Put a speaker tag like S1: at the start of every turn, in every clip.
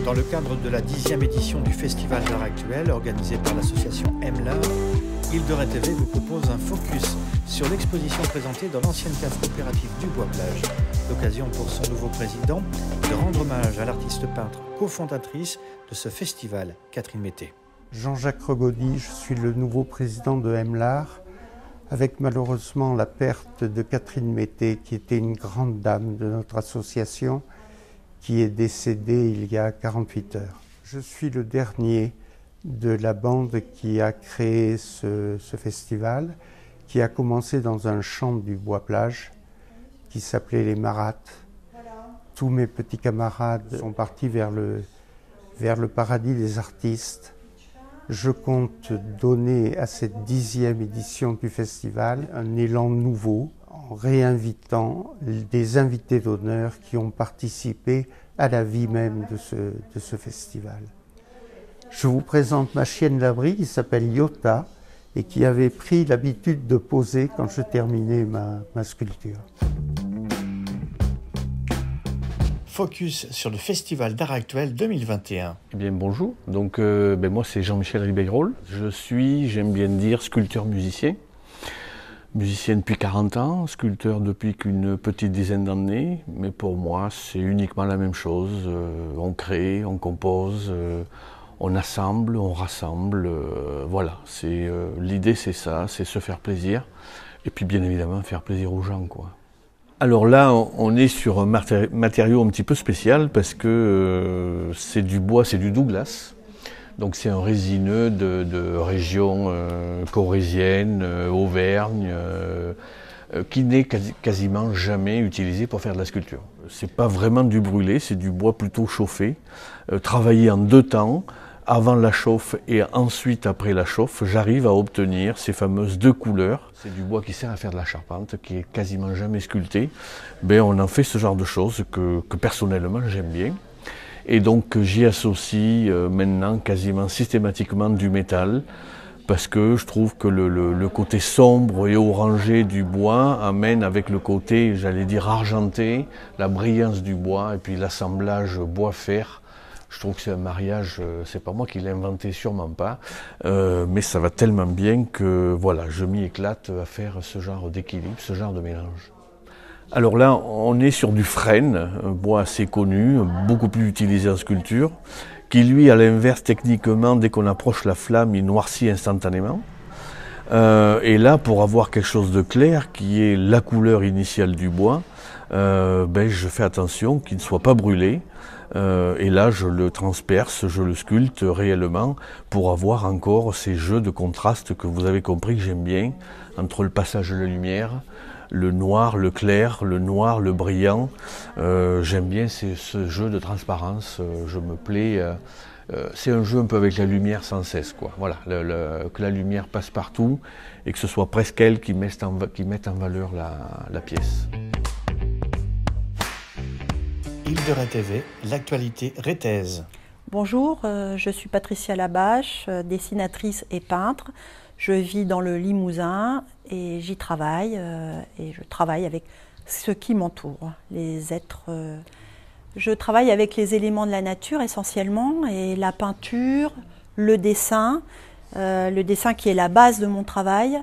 S1: Dans le cadre de la 10e édition du Festival d'art actuel organisé par l'association M-L'Art, Île de Ré TV vous propose un focus sur l'exposition présentée dans l'ancienne cave coopérative du Bois-Plage. L'occasion pour son nouveau président de rendre hommage à l'artiste peintre cofondatrice de ce festival, Catherine Mété.
S2: Jean-Jacques Regaudy, je suis le nouveau président de M-L'Art, avec malheureusement la perte de Catherine Mété, qui était une grande dame de notre association, qui est décédée il y a 48 heures. Je suis le dernier de la bande qui a créé ce festival, qui a commencé dans un champ du Bois-Plage, qui s'appelait les Marattes. Tous mes petits camarades sont partis vers le paradis des artistes. Je compte donner à cette 10e édition du festival un élan nouveau en réinvitant des invités d'honneur qui ont participé à la vie même de ce festival. Je vous présente ma chienne Labri qui s'appelle Yota et qui avait pris l'habitude de poser quand je terminais ma sculpture.
S1: Focus sur le Festival d'art actuel 2021.
S3: Eh bien bonjour, donc moi c'est Jean-Michel Ribeyrol. J'aime bien dire, sculpteur-musicien. Musicien depuis 40 ans, sculpteur depuis qu'une petite dizaine d'années, mais pour moi c'est uniquement la même chose. On crée, on compose, on assemble, on rassemble, voilà. L'idée c'est ça, c'est se faire plaisir, et puis bien évidemment faire plaisir aux gens, quoi. Alors là, on est sur un matériau un petit peu spécial parce que c'est du bois, c'est du Douglas. Donc c'est un résineux de région corrézienne, Auvergne, qui n'est quasiment jamais utilisé pour faire de la sculpture. C'est pas vraiment du brûlé, c'est du bois plutôt chauffé, travaillé en 2 temps. Avant la chauffe et ensuite après la chauffe, j'arrive à obtenir ces fameuses 2 couleurs. C'est du bois qui sert à faire de la charpente, qui est quasiment jamais sculpté. On en fait ce genre de choses que personnellement j'aime bien. Et donc j'y associe maintenant quasiment systématiquement du métal, parce que je trouve que le côté sombre et orangé du bois amène avec le côté, j'allais dire argenté, la brillance du bois et puis l'assemblage bois-fer. Je trouve que c'est un mariage, c'est pas moi qui l'ai inventé, sûrement pas, mais ça va tellement bien que voilà, je m'y éclate à faire ce genre d'équilibre, ce genre de mélange. Alors là, on est sur du frêne, un bois assez connu, beaucoup plus utilisé en sculpture, qui lui, à l'inverse, techniquement, dès qu'on approche la flamme, il noircit instantanément. Et là, pour avoir quelque chose de clair, qui est la couleur initiale du bois, je fais attention qu'il ne soit pas brûlé. Et là, je le transperce, je le sculpte réellement pour avoir encore ces jeux de contraste que vous avez compris que j'aime bien, entre le passage de la lumière, le noir, le clair, le noir, le brillant. J'aime bien ce jeu de transparence, je me plais. C'est un jeu un peu avec la lumière sans cesse, quoi. Voilà, que la lumière passe partout et que ce soit presque elle qui mette en valeur la pièce.
S1: Île de Ré TV, l'actualité rétaise.
S4: Bonjour, je suis Patricia Labache, dessinatrice et peintre. Je vis dans le Limousin et j'y travaille et je travaille avec ce qui m'entoure, les êtres. Je travaille avec les éléments de la nature essentiellement et la peinture, le dessin qui est la base de mon travail,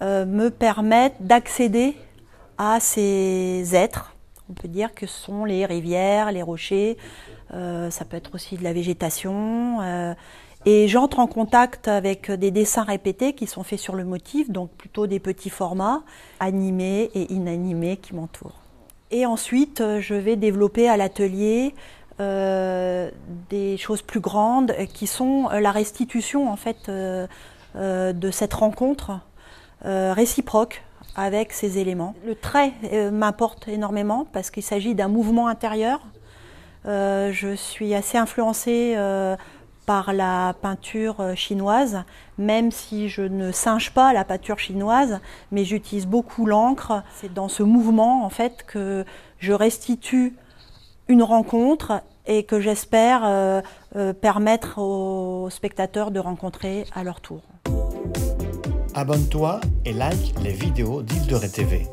S4: me permettent d'accéder à ces êtres. On peut dire que ce sont les rivières, les rochers, ça peut être aussi de la végétation. Et j'entre en contact avec des dessins répétés qui sont faits sur le motif, donc plutôt des petits formats, animés et inanimés qui m'entourent. Et ensuite, je vais développer à l'atelier des choses plus grandes qui sont la restitution en fait de cette rencontre réciproque avec ces éléments. Le trait m'importe énormément parce qu'il s'agit d'un mouvement intérieur. Je suis assez influencée par la peinture chinoise, même si je ne singe pas la peinture chinoise, mais j'utilise beaucoup l'encre. C'est dans ce mouvement en fait que je restitue une rencontre et que j'espère permettre aux spectateurs de rencontrer à leur tour.
S1: Abonne-toi et like les vidéos d'Île de Ré TV.